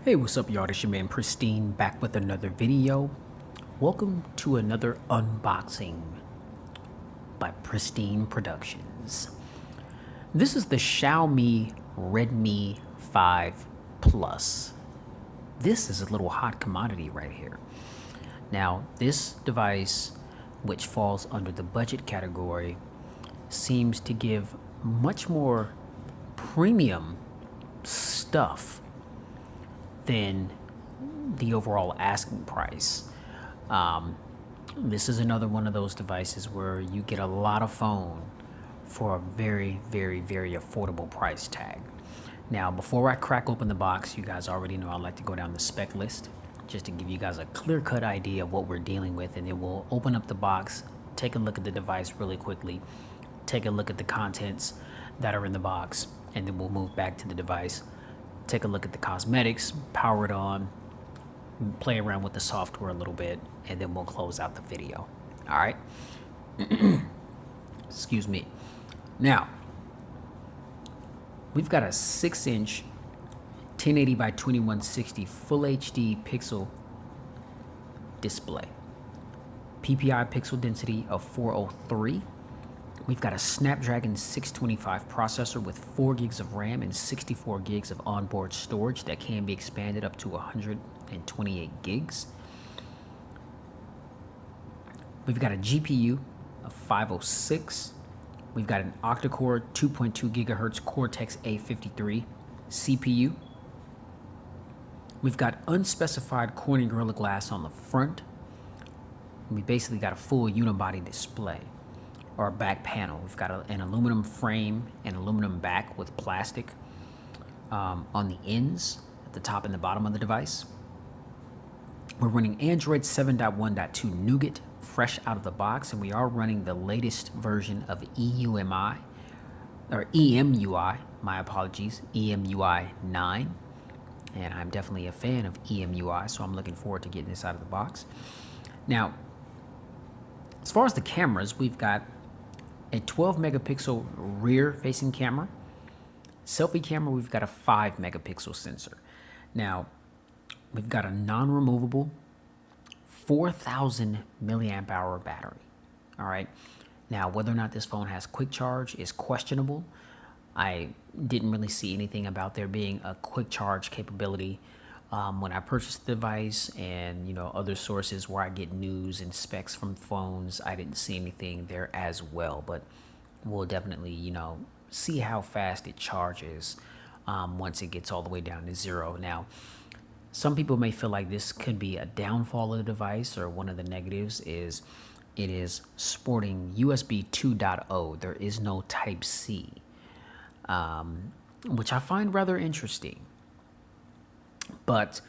Hey, what's up, y'all? It's your man Pristine back with another video. Welcome to another unboxing by Pristine Productions. This is the Xiaomi Redmi 5 Plus. This is a little hot commodity right here. Now, this device, which falls under the budget category, seems to give much more premium stuff than the overall asking price. This is another one of those devices where you get a lot of phone for a very, very, very affordable price tag. Now, before I crack open the box, you guys already know I like to go down the spec list just to give you guys a clear-cut idea of what we're dealing with, and then we'll open up the box, take a look at the device really quickly, take a look at the contents that are in the box, and then we'll move back to the device, take a look at the cosmetics, power it on, play around with the software a little bit, and then we'll close out the video. All right. Excuse me. Now, we've got a 6-inch 1080 by 2160 full HD pixel display. PPI pixel density of 403. We've got a Snapdragon 625 processor with 4 gigs of RAM and 64 gigs of onboard storage that can be expanded up to 128 gigs. We've got a GPU of 506. We've got an octa-core 2.2 gigahertz Cortex A53 CPU. We've got unspecified Corning Gorilla Glass on the front. We basically got a full unibody display, or back panel. We've got an aluminum frame and aluminum back with plastic on the ends at the top and the bottom of the device. We're running Android 7.1.2 Nougat fresh out of the box, and we are running the latest version of EMUI, my apologies, EMUI 9. And I'm definitely a fan of EMUI, so I'm looking forward to getting this out of the box. Now, as far as the cameras, we've got a 12 megapixel rear facing camera. Selfie camera, we've got a 5 megapixel sensor. Now, we've got a non-removable 4,000 milliamp hour battery. All right. Now, whether or not this phone has quick charge is questionable. I didn't really see anything about there being a quick charge capability when I purchased the device, and other sources where I get news and specs from phones, I didn't see anything there as well. But we'll definitely see how fast it charges once it gets all the way down to 0. Now, some people may feel like this could be a downfall of the device, or one of the negatives is it is sporting USB 2.0. There is no Type-C, which I find rather interesting. But,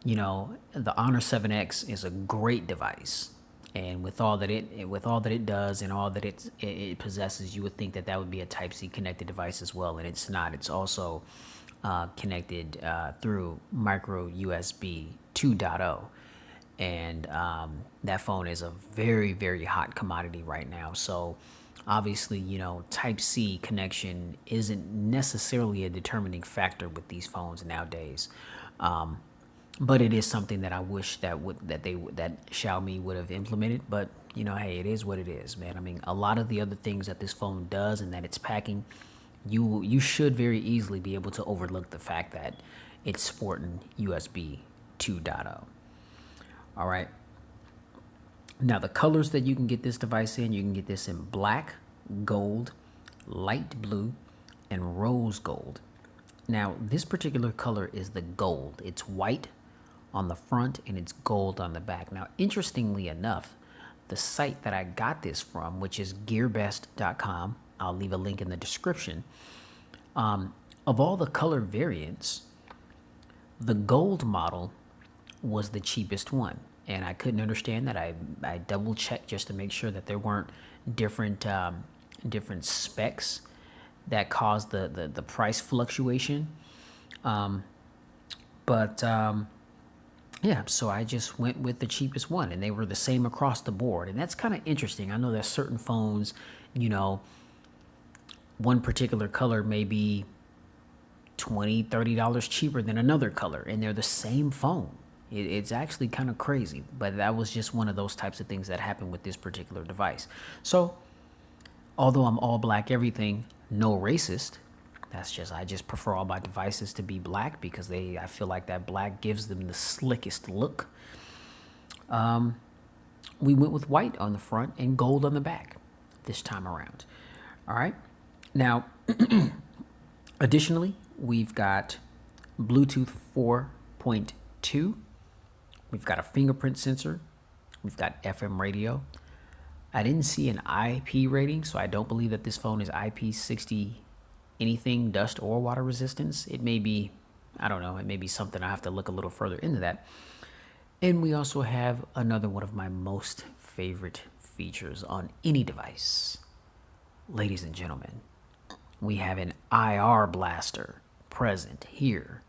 the Honor 7X is a great device, and with all that it does and all that it possesses, you would think that would be a Type-C connected device as well, and it's not. It's also connected through micro USB 2.0, and that phone is a very, very hot commodity right now. So obviously, Type-C connection isn't necessarily a determining factor with these phones nowadays. But it is something that I wish that Xiaomi would have implemented. But hey, it is what it is, man. I mean, a lot of the other things that this phone does and that it's packing, you should very easily be able to overlook the fact that it's sporting USB 2.0. All right. Now, the colors that you can get this device in, you can get this in black, gold, light blue, and rose gold. Now, this particular color is the gold. It's white on the front and it's gold on the back. Now, interestingly enough, the site that I got this from, which is gearbest.com, I'll leave a link in the description. Of all the color variants, the gold model was the cheapest one. And I couldn't understand that. I double checked just to make sure that there weren't different specs that caused the price fluctuation. Yeah, so I just went with the cheapest one, and they were the same across the board. And that's kind of interesting. I know that certain phones, one particular color may be $20, $30 cheaper than another color, and they're the same phone. It's actually kind of crazy, but that was just one of those types of things that happened with this particular device. So, although I'm all black everything, no racist. I just prefer all my devices to be black because I feel like that black gives them the slickest look. We went with white on the front and gold on the back this time around. All right. Now, additionally, we've got Bluetooth 4.2. We've got a fingerprint sensor. We've got FM radio. I didn't see an IP rating, so I don't believe that this phone is IP60 anything, dust or water resistance. It may be, I don't know, it may be something I have to look a little further into that. And we also have another one of my most favorite features on any device. Ladies and gentlemen, we have an IR blaster present here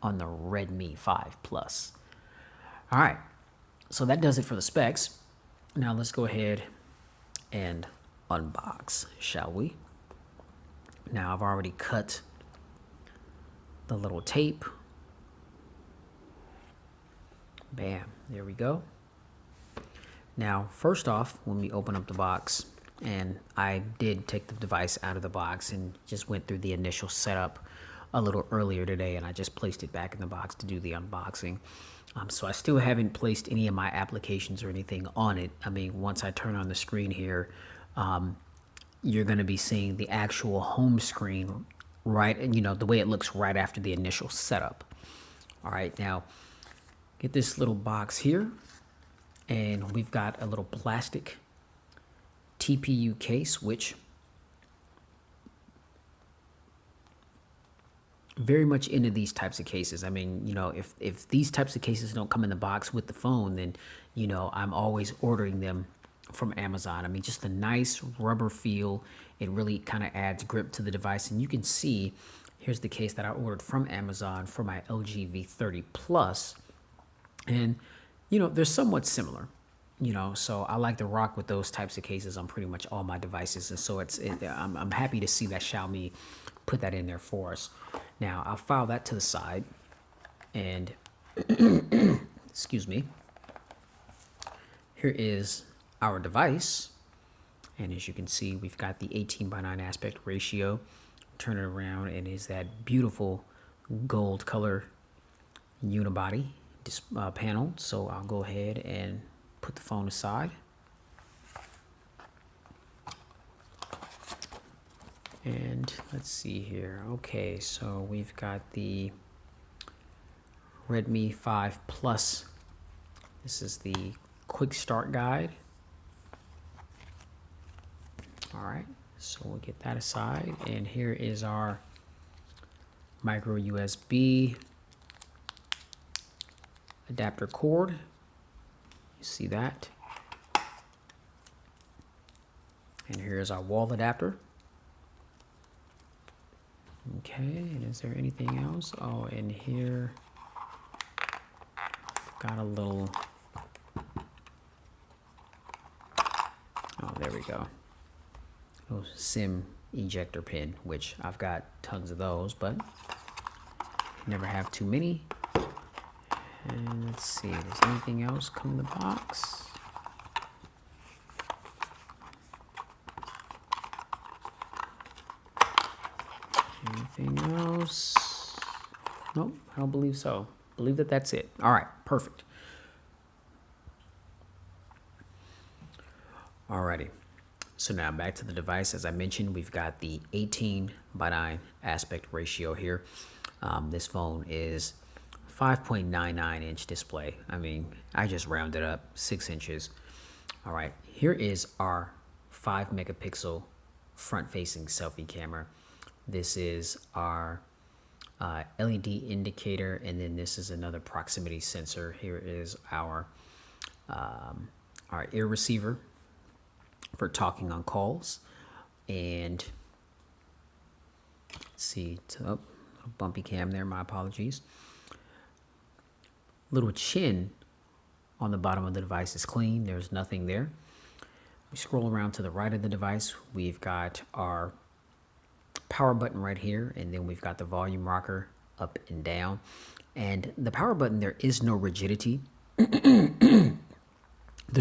on the Redmi 5 Plus. All right, so that does it for the specs. Now let's go ahead and unbox, shall we? Now I've already cut the little tape. Bam, there we go. Now, first off, when we open up the box, and I did take the device out of the box and just went through the initial setup a little earlier today, and I just placed it back in the box to do the unboxing. So I still haven't placed any of my applications or anything on it. I mean, once I turn on the screen here, you're going to be seeing the actual home screen, right? And the way it looks right after the initial setup. All right, now get this little box here, and we've got a little plastic TPU case, which very much into these types of cases. I mean, if these types of cases don't come in the box with the phone, then, I'm always ordering them from Amazon. I mean, just a nice rubber feel. It really kind of adds grip to the device. And you can see, here's the case that I ordered from Amazon for my LG V30 Plus. And, they're somewhat similar, so I like to rock with those types of cases on pretty much all my devices. And so I'm happy to see that Xiaomi put that in there for us. Now, I'll file that to the side. And, excuse me, here is our device. And as you can see, we've got the 18:9 aspect ratio. Turn it around, and is that beautiful gold color unibody panel. So I'll go ahead and put the phone aside. And let's see here. Okay, so we've got the Redmi 5 Plus. This is the quick start guide. All right, so we'll get that aside. And here is our micro USB adapter cord. You see that? And here's our wall adapter. Okay, and is there anything else? Oh, and here, got a little, oh, there we go. Little SIM ejector pin, which I've got tons of those, but never have too many. And let's see, does anything else come in the box? Anything else? Nope, I don't believe so. Believe that that's it. All right, perfect. Alrighty, so now back to the device. As I mentioned, we've got the 18:9 aspect ratio here. This phone is 5.99 inch display. I mean, I just rounded up 6 inches. All right, here is our 5 megapixel front facing selfie camera. This is our LED indicator, and then this is another proximity sensor. Here is our ear receiver for talking on calls. And let's see, oh, a bumpy cam there, my apologies. Little chin on the bottom of the device is clean. There's nothing there. We scroll around to the right of the device. We've got our power button right here, and then we've got the volume rocker up and down. And the power button, there is no rigidity. There's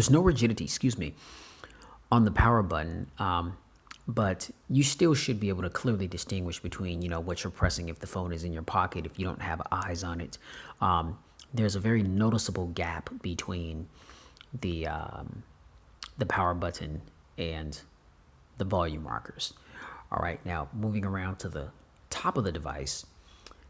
no rigidity, excuse me, on the power button. But you still should be able to clearly distinguish between, you know, what you're pressing if the phone is in your pocket, if you don't have eyes on it. There's a very noticeable gap between the power button and the volume rockers. All right, now moving around to the top of the device,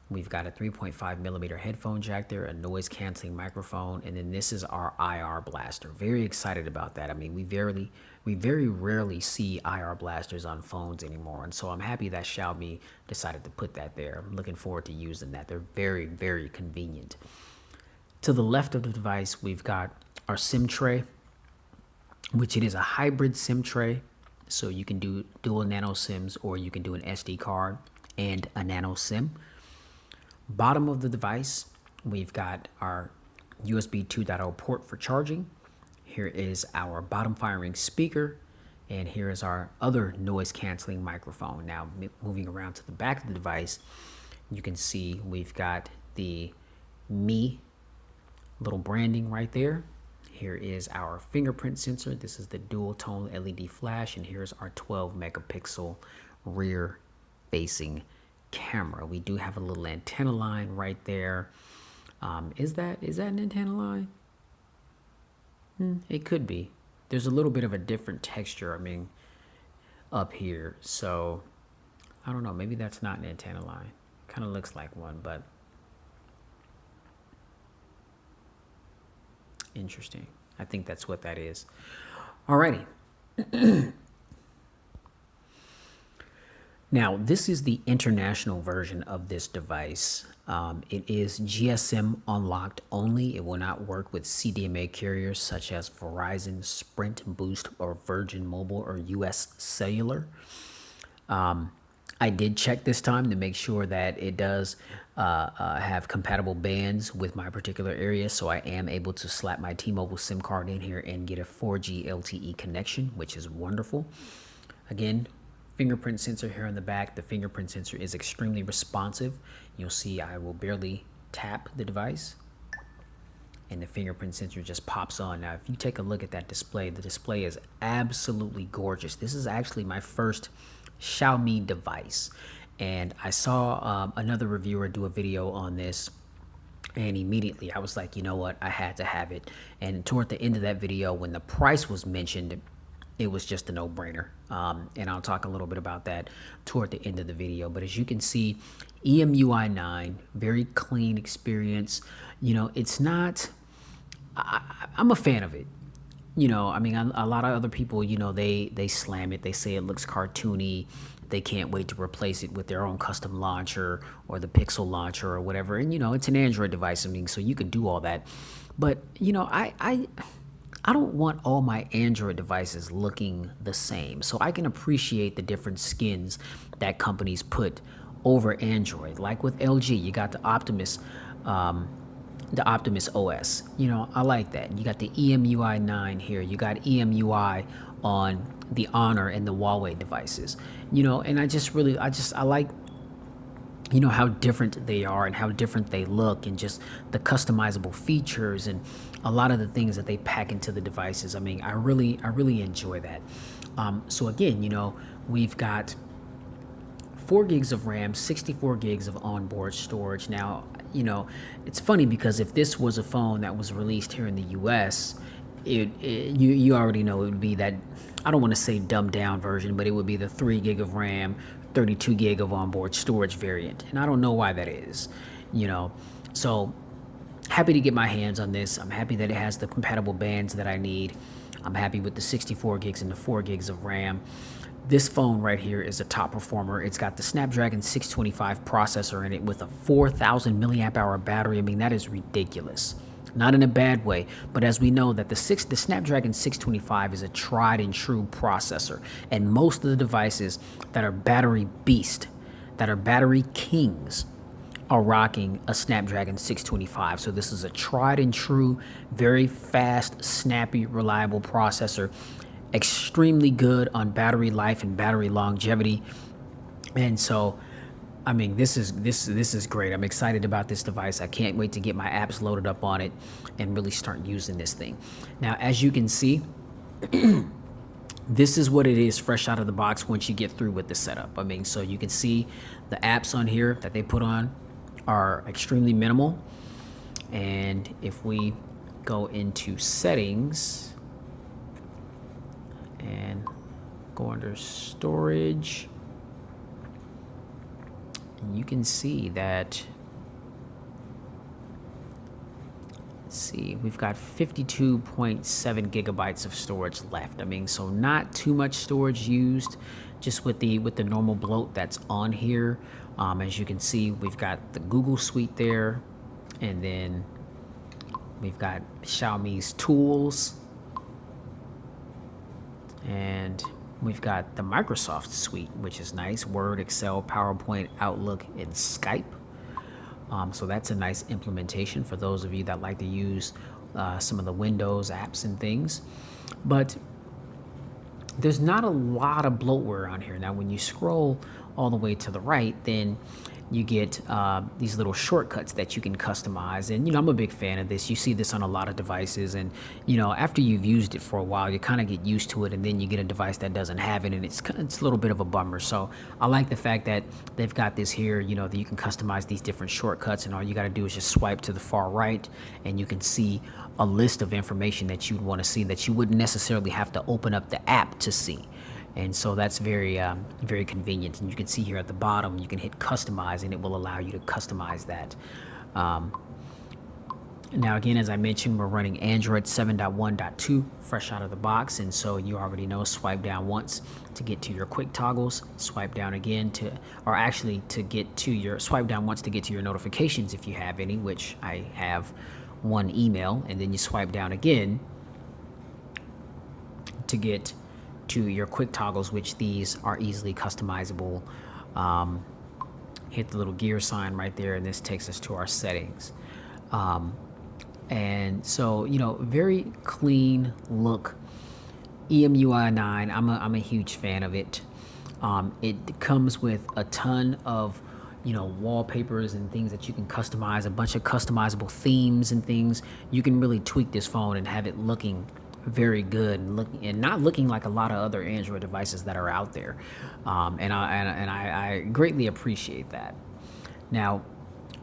we've got a 3.5 millimeter headphone jack there, a noise canceling microphone, and then this is our IR blaster. Very excited about that. I mean, we very rarely see IR blasters on phones anymore, and so I'm happy that Xiaomi decided to put that there. I'm looking forward to using that. They're very, very convenient. To the left of the device, we've got our SIM tray, which it is a hybrid SIM tray. So you can do dual nano SIMs, or you can do an SD card and a nano SIM. Bottom of the device, we've got our USB 2.0 port for charging. Here is our bottom firing speaker, and here is our other noise canceling microphone. Now, moving around to the back of the device, you can see we've got the Mi little branding right there. Here is our fingerprint sensor. This is the dual tone LED flash, and here's our 12 megapixel rear facing camera. We do have a little antenna line right there. Is that an antenna line? It could be. There's a little bit of a different texture, I mean, up here. So I don't know, maybe that's not an antenna line. Kind of looks like one, but interesting. I think that's what that is. Alrighty. Now, this is the international version of this device. It is GSM unlocked only. It will not work with CDMA carriers such as Verizon, Sprint, Boost, or Virgin Mobile, or US Cellular. I did check this time to make sure that it does have compatible bands with my particular area, so I am able to slap my T-Mobile SIM card in here and get a 4G LTE connection, which is wonderful. Again, fingerprint sensor here in the back. The fingerprint sensor is extremely responsive. You'll see I will barely tap the device, and the fingerprint sensor just pops on. Now, if you take a look at that display, the display is absolutely gorgeous. This is actually my first Xiaomi device, and I saw another reviewer do a video on this, and immediately I was like, you know what, I had to have it. And toward the end of that video, when the price was mentioned, it was just a no-brainer. And I'll talk a little bit about that toward the end of the video. But as you can see, EMUI 9, very clean experience. You know, it's not, I'm a fan of it. You know, I mean, a lot of other people, you know, they slam it. They say it looks cartoony. They can't wait to replace it with their own custom launcher or the Pixel launcher or whatever. And, you know, it's an Android device. I mean, so you could do all that. But, you know, I don't want all my Android devices looking the same. So I can appreciate the different skins that companies put over Android. Like with LG, you got the Optimus OS. You know, I like that. You got the EMUI 9 here. You got EMUI on the Honor and the Huawei devices. You know, and I like, you know, how different they are and how different they look, and just the customizable features and a lot of the things that they pack into the devices. I mean, I really enjoy that. So again, you know, we've got 4 gigs of RAM, 64 gigs of onboard storage. Now, you know, it's funny because if this was a phone that was released here in the US, you already know it would be that, I don't want to say dumbed down version, but it would be the 3 gig of RAM, 32 gig of onboard storage variant. And I don't know why that is, you know. So happy to get my hands on this. I'm happy that it has the compatible bands that I need. I'm happy with the 64 gigs and the 4 gigs of RAM. This phone right here is a top performer. It's got the Snapdragon 625 processor in it with a 4,000 milliamp hour battery. I mean, that is ridiculous. Not in a bad way, but as we know that the Snapdragon 625 is a tried and true processor, and most of the devices that are battery beast, that are battery kings, are rocking a Snapdragon 625. So this is a tried and true, very fast, snappy, reliable processor. Extremely good on battery life and battery longevity. And so, I mean, this is great. I'm excited about this device. I can't wait to get my apps loaded up on it and really start using this thing. Now, as you can see, this is what it is fresh out of the box once you get through with the setup. I mean, so you can see the apps on here that they put on are extremely minimal. And if we go into settings and go under storage, you can see that, let's see, we've got 52.7 gigabytes of storage left. I mean, so not too much storage used, just with the normal bloat that's on here. As you can see, we've got the Google Suite there, and then we've got Xiaomi's tools, and we've got the Microsoft Suite, which is nice: Word, Excel, PowerPoint, Outlook, and Skype. So that's a nice implementation for those of you that like to use some of the Windows apps and things. But there's not a lot of bloatware on here. Now, when you scroll all the way to the right, then you get these little shortcuts that you can customize. And, you know, I'm a big fan of this. You see this on a lot of devices. And, you know, after you've used it for a while, you kind of get used to it. And then you get a device that doesn't have it. And it's a little bit of a bummer. So I like the fact that they've got this here, you know, that you can customize these different shortcuts. And all you got to do is just swipe to the far right. And you can see a list of information that you'd want to see that you wouldn't necessarily have to open up the app to see. And so that's very, very convenient. And you can see here at the bottom, you can hit customize and it will allow you to customize that. Now, again, as I mentioned, we're running Android 7.1.2 fresh out of the box. And so you already know, swipe down once to get to your quick toggles, swipe down again to, or actually to get to your, swipe down once to get to your notifications if you have any, which I have one email, and then you swipe down again to get to your quick toggles, which these are easily customizable. Hit the little gear sign right there, and this takes us to our settings. And so, you know, very clean look. EMUI 9, I'm a huge fan of it. It comes with a ton of, you know, wallpapers and things that you can customize, a bunch of customizable themes and things. You can really tweak this phone and have it looking very good and not looking like a lot of other Android devices that are out there. And I greatly appreciate that. Now,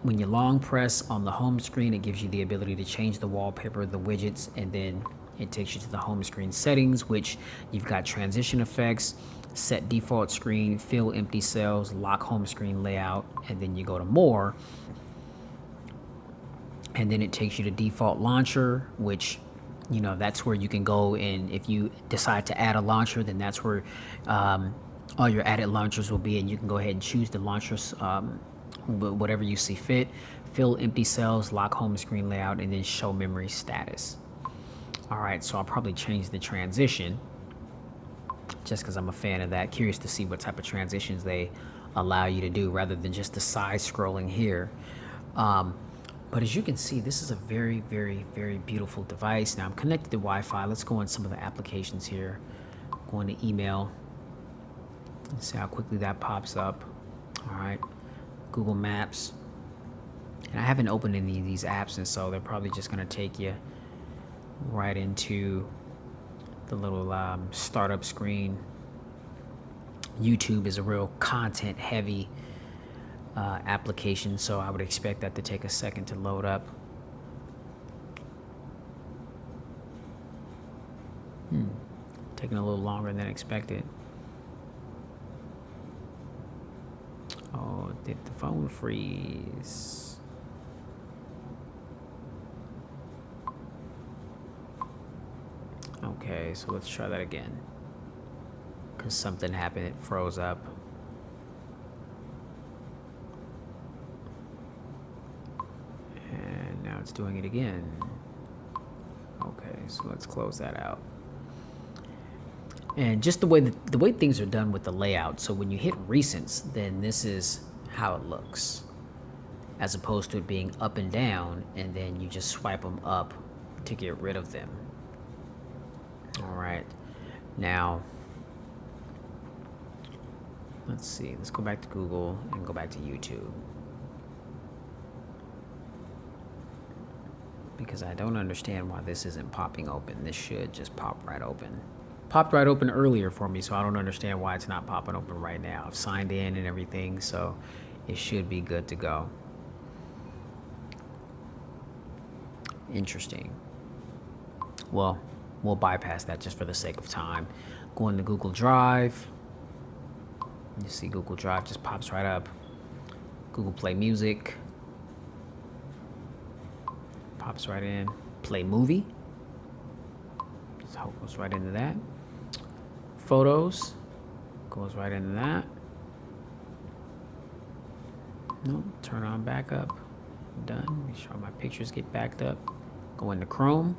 when you long press on the home screen, it gives you the ability to change the wallpaper, the widgets, and then it takes you to the home screen settings, which you've got transition effects, set default screen, fill empty cells, lock home screen layout, and then you go to more. And then it takes you to default launcher, which, you know, that's where you can go, and if you decide to add a launcher, then that's where all your added launchers will be, and you can go ahead and choose the launchers, whatever you see fit. Fill empty cells, lock home screen layout, and then show memory status. All right, so I'll probably change the transition just because I'm a fan of that. Curious to see what type of transitions they allow you to do rather than just the side scrolling here. But as you can see, this is a very, very, very beautiful device. Now I'm connected to Wi-Fi. Let's go on some of the applications here. Go into email. Let's see how quickly that pops up. All right, Google Maps. And I haven't opened any of these apps, and so they're probably just gonna take you right into the little startup screen. YouTube is a real content heavy application, so I would expect that to take a second to load up. Taking a little longer than expected. Oh, did the phone freeze? Okay, so let's try that again. Because something happened, it froze up. And now it's doing it again. Okay, so let's close that out. And just the way things are done with the layout. So when you hit recents, then this is how it looks, as opposed to it being up and down, and then you just swipe them up to get rid of them. All right, now Let's see. Let's go back to Google and go back to YouTube. Because I don't understand why this isn't popping open. This should just pop right open. Popped right open earlier for me, so I don't understand why it's not popping open right now. I've signed in and everything, so it should be good to go. Interesting. Well, we'll bypass that just for the sake of time. Go into Google Drive. You see Google Drive just pops right up. Google Play Music. Pops right in. Play Movie. So goes right into that. Photos. Goes right into that. Nope. Turn on backup. Done. Make sure my pictures get backed up. Go into Chrome.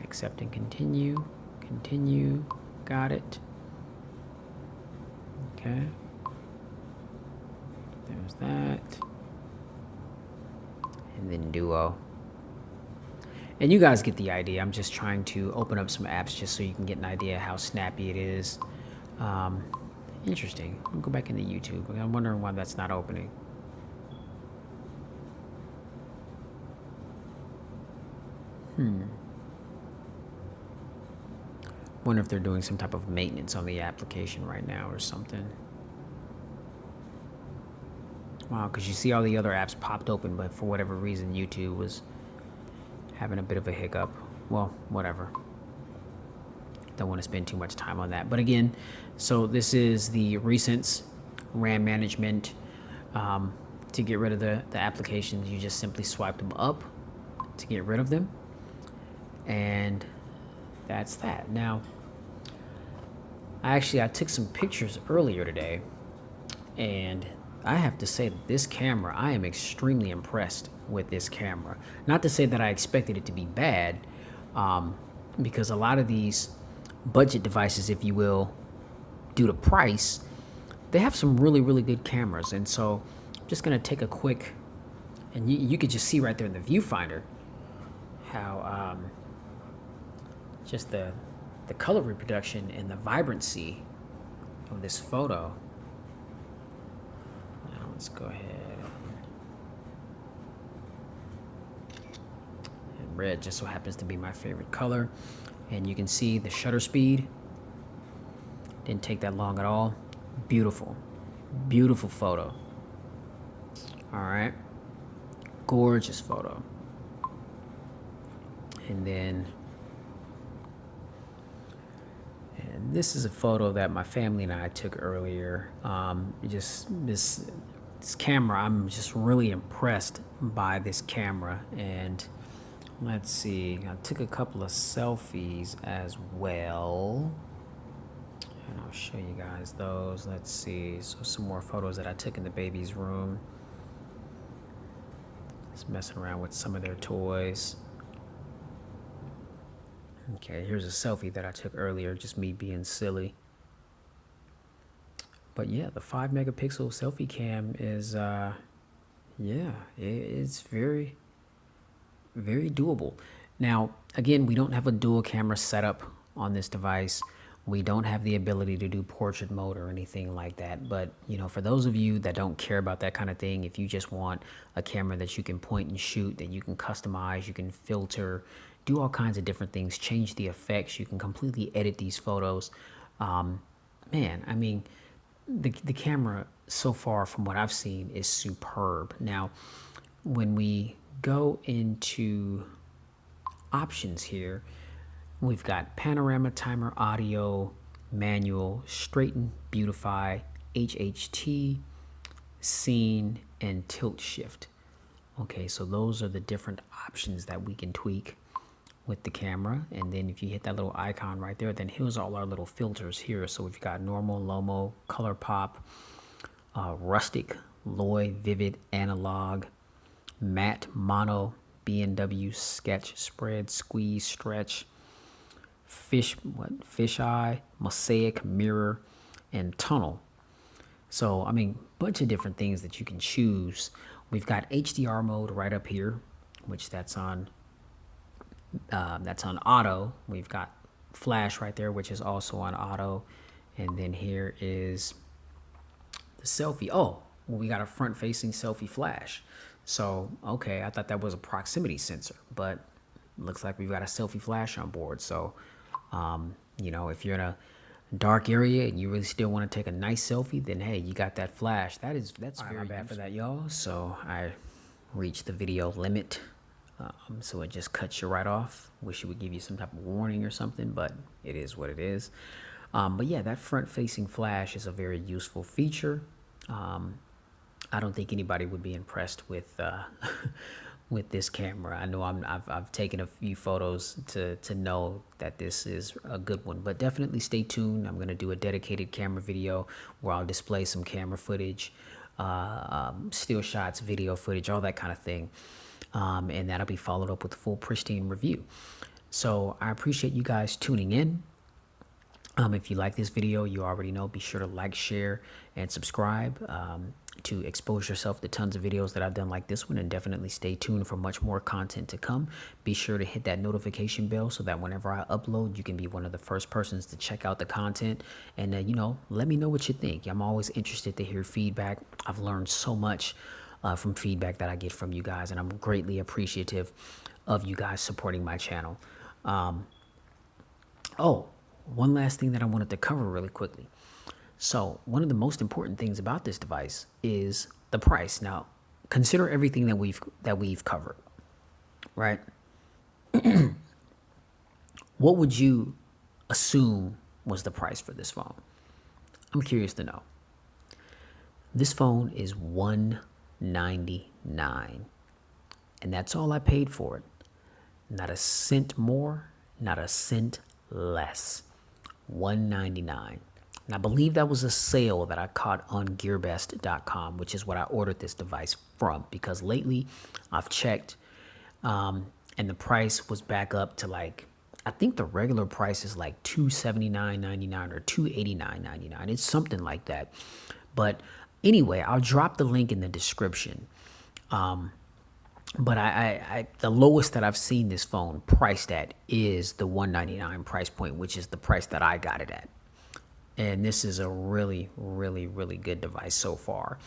Accept and continue. Continue. Got it. Okay. There's that. And then Duo. And you guys get the idea. I'm just trying to open up some apps just so you can get an idea how snappy it is. Interesting. I'll go back into YouTube. I'm wondering why that's not opening. Wonder if they're doing some type of maintenance on the application right now or something. Wow, because you see all the other apps popped open, but for whatever reason, YouTube was having a bit of a hiccup. Well, whatever. Don't want to spend too much time on that. But again, so this is the recent RAM management. To get rid of the applications, you just simply swipe them up to get rid of them. And that's that. Now, I took some pictures earlier today, and I have to say that this camera, I am extremely impressed with this camera. Not to say that I expected it to be bad, because a lot of these budget devices, if you will, due to price, they have some really, really good cameras. And so I'm just going to take a quick, and you could just see right there in the viewfinder how just the color reproduction and the vibrancy of this photo. Now let's go ahead. And red just so happens to be my favorite color. And you can see the shutter speed. Didn't take that long at all. Beautiful. Beautiful photo. All right. Gorgeous photo. And then, and this is a photo that my family and I took earlier. Just this camera, I'm just really impressed by this camera. And let's see, I took a couple of selfies as well. And I'll show you guys those. Let's see, so some more photos that I took in the baby's room. Just messing around with some of their toys. Okay, here's a selfie that I took earlier, just me being silly. But yeah, the 5 megapixel selfie cam is, yeah, it's very, very doable. Now, again, we don't have a dual camera setup on this device. We don't have the ability to do portrait mode or anything like that. But, you know, for those of you that don't care about that kind of thing, if you just want a camera that you can point and shoot, that you can customize, you can filter, do all kinds of different things, change the effects, you can completely edit these photos. Man, I mean, the camera so far from what I've seen is superb. Now, when we go into options here, we've got panorama, timer, audio, manual, straighten, beautify, HHT, scene, and tilt shift. Okay, so those are the different options that we can tweak with the camera. And then if you hit that little icon right there, then here's all our little filters here. So we've got normal, Lomo, color pop, rustic, Loy, vivid, analog, matte, mono, B&W, sketch, spread, squeeze, stretch, fisheye, mosaic, mirror, and tunnel. So I mean, bunch of different things that you can choose. We've got HDR mode right up here, which that's on auto. We've got flash right there, which is also on auto. And then here is selfie. Oh, well, we got a front facing selfie flash. So, okay, I thought that was a proximity sensor, but looks like we've got a selfie flash on board. So, you know, if you're in a dark area and you really still want to take a nice selfie, then hey, you got that flash. That's very bad for that, y'all. So I reached the video limit. So it just cuts you right off. Wish it would give you some type of warning or something, but it is what it is. But yeah, that front facing flash is a very useful feature. I don't think anybody would be impressed with with this camera. I know I've taken a few photos to know that this is a good one, but definitely stay tuned. I'm gonna do a dedicated camera video where I'll display some camera footage, still shots, video footage, all that kind of thing, and that'll be followed up with a full pristine review. So I appreciate you guys tuning in. If you like this video, you already know, be sure to like, share, and subscribe to expose yourself to tons of videos that I've done like this one, and definitely stay tuned for much more content to come. Be sure to hit that notification bell so that whenever I upload, you can be one of the first persons to check out the content. And, you know, let me know what you think. I'm always interested to hear feedback. I've learned so much from feedback that I get from you guys, and I'm greatly appreciative of you guys supporting my channel. Oh, one last thing that I wanted to cover really quickly. So one of the most important things about this device is the price. Now, consider everything that we've covered, right? What would you assume was the price for this phone? I'm curious to know. This phone is $199, and that's all I paid for it. Not a cent more, not a cent less. $199. And I believe that was a sale that I caught on gearbest.com, which is what I ordered this device from, because lately I've checked and the price was back up to, like, I think the regular price is like $279.99 or $289.99. It's something like that. But anyway, I'll drop the link in the description. But the lowest that I've seen this phone priced at is the $199 price point, which is the price that I got it at. And this is a really, really, really good device so far.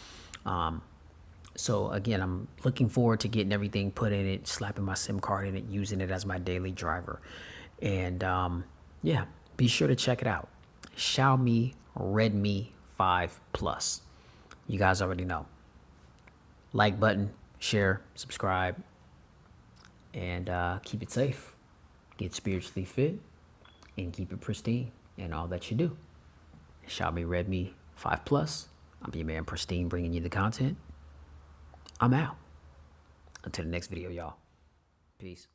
So again, I'm looking forward to getting everything put in it, slapping my SIM card in it, using it as my daily driver. And yeah, be sure to check it out. Xiaomi Redmi 5 Plus. You guys already know. Like button, share, subscribe, and keep it safe. Get spiritually fit and keep it pristine in all that you do. Xiaomi Redmi 5 Plus. I'm your man Pristine, bringing you the content. I'm out. Until the next video, y'all. Peace.